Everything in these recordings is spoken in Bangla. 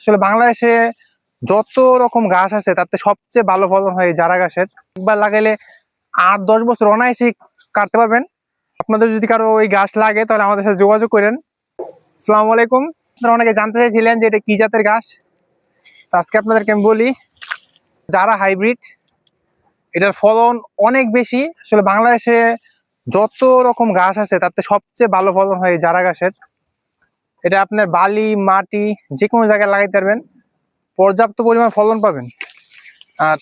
আসলে বাংলাদেশে যত রকম ঘাস আছে তাতে সবচেয়ে ভালো ফলন হয় এই জারা ঘাসের। একবার লাগাইলে 8-10 বছর অনায়াসে কাটতে পারবেন। আপনাদের যদি কারো ওই ঘাস লাগে তাহলে আমাদের সাথে যোগাযোগ করেন। আসসালামু আলাইকুম। আপনারা অনেকে জানতে চাইছিলেন যে এটা কি জাতের ঘাস, তো আজকে আপনাদেরকে আমি বলি জারা হাইব্রিড। এটার ফলন অনেক বেশি। আসলে বাংলাদেশে যত রকম ঘাস আছে তাতে সবচেয়ে ভালো ফলন হয় এই জারা ঘাসের। এটা আপনার বালি মাটি যে কোনো জায়গায় লাগাইতে পারবেন, পর্যাপ্ত পরিমাণ ফলন পাবেন। আর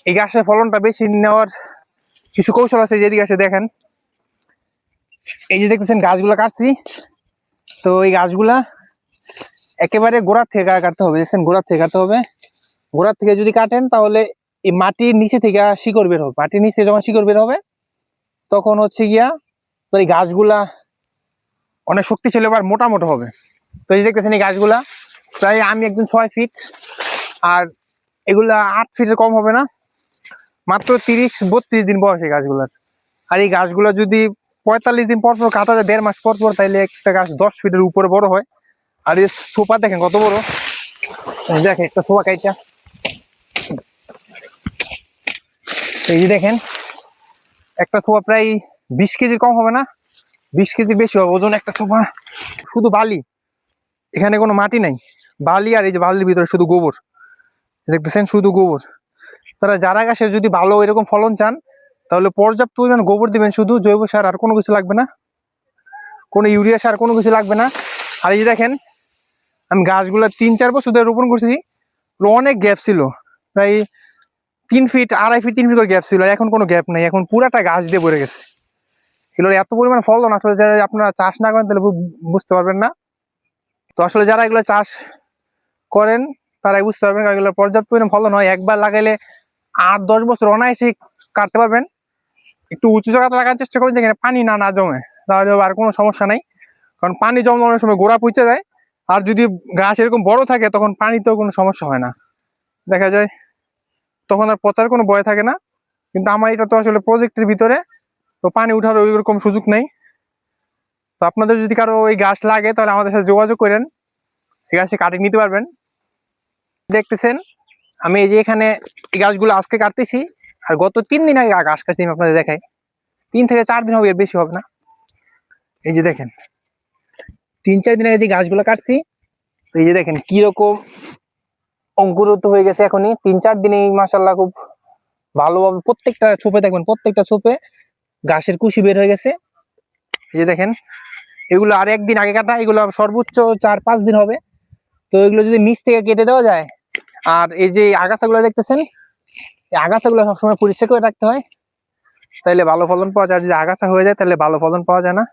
এই গাছের ফলনটা বেশি নেওয়ার কিছু কৌশল আছে, যেদিকে গাছে দেখেন, এই যে দেখতেছেন গাছগুলা কাটছি, তো এই গাছগুলা একেবারে গোড়ার থেকে কাটতে হবে। দেখছেন গোড়ার থেকে কাটতে হবে। গোড়ার থেকে যদি কাটেন তাহলে এই মাটির নিচে থেকে শিকড় বের হবে। মাটির নিচে যখন শিকড় বের হবে তখন হচ্ছে গিয়া তো এই গাছগুলা অনেক শক্তিশালী আবার মোটা মোটা হবে। তো এই যে দেখতেছেন এই গাছগুলা প্রায় আমি একজন 6 ফিট, আর এগুলা 8 ফিটের কম হবে না, মাত্র 30-32 দিন বয়স এই গাছগুলার। আর এই গাছগুলা যদি 45 দিন পর পর কাটা যায়, 1.5 মাস পর পর, তাইলে একটা গাছ 10 ফিটের উপরে বড় হয়। আর এই সোপা দেখেন কত বড়, দেখেন একটা সোপা কাইটা, এই যে দেখেন একটা সোপা প্রায় 20 কেজির কম হবে না, 20 কেজির বেশি হবে ওজন একটা সোপা। শুধু বালি, এখানে কোনো মাটি নাই, বালি, আর এই যে বালির ভিতরে শুধু গোবর, দেখতেছেন শুধু গোবর। তারা জারা ঘাসের যদি ভালো এরকম ফলন চান তাহলে পর্যাপ্ত পরিমাণ গোবর দিবেন, শুধু জৈব সার, আর কোনো কিছু লাগবে না, কোনো ইউরিয়া সার কোনো কিছু লাগবে না। আর এই যে দেখেন আমি গাছগুলো 3-4 বছর ধরে রোপণ করছি, অনেক গ্যাপ ছিল, প্রায় 3 ফিট 2.5 ফিট 3 ফিট করে গ্যাপ ছিল, এখন কোনো গ্যাপ নেই, এখন পুরাটা গাছ দিয়ে ভরে গেছে। এগুলোর এত পরিমাণ ফলন আসলে যারা আপনারা চাষ না করেন তাহলে বুঝতে পারবেন না। তো আসলে যারা এগুলো চাষ করেন তারাই বুঝতে পারবেন, কারণ এগুলো পর্যাপ্ত পরিমাণ ফলন হয়। একবার লাগাইলে 8-10 বছর অনায়াসে কাটতে পারবেন। একটু উঁচু জায়গাতে লাগার চেষ্টা করবেন যেখানে পানি না জমে, তাহলে আর কোনো সমস্যা নাই। কারণ পানি জমানোর সময় গোড়া পচে যায়, আর যদি গাছ এরকম বড় থাকে তখন পানিতেও কোনো সমস্যা হয় না, দেখা যায় তখন আর পচার কোনো ভয় থাকে না। কিন্তু আমার এটা তো আসলে প্রজেক্টের ভিতরে, তো পানি উঠার ওই রকম সুযোগ নেই। তো আপনাদের যদি কারো ওই গাছ লাগে তাহলে আমাদের সাথে যোগাযোগ করেন, এই গাছে কাটিং নিতে পারবেন। দেখতেছেন আমি এই যে এখানে এই গাছগুলো আজকে কাটতেছি, আর গত 3 দিন আগে গাছ কাটছি, আমি আপনাদের দেখাই, 3 থেকে 4 দিন হবে, এর বেশি হবে না। এই যে দেখেন 3-4 দিন আগে যে গাছগুলো কাটছি, এই যে দেখেন কিরকম অঙ্কুরিত হয়ে গেছে এখনই 3-4 দিনে, মাশাআল্লাহ খুব ভালোভাবে প্রত্যেকটা ছোপে দেখবেন, প্রত্যেকটা ছোপে ঘাসের কুশি বের হয়ে গেছে। এই যে দেখেন এগুলো আর একদিন আগে কাটা, এগুলো সর্বোচ্চ 4-5 দিন হবে। তো এগুলো যদি নিচ থেকে কেটে দেওয়া যায়, আর এই যে আগাছাগুলো দেখতেছেন, এই আগাছাগুলো সবসময় পরিষ্কার করে রাখতে হয়, তাহলে ভালো ফলন পাওয়া যায়। যদি আগাছা হয়ে যায় তাহলে ভালো ফলন পাওয়া যায় না।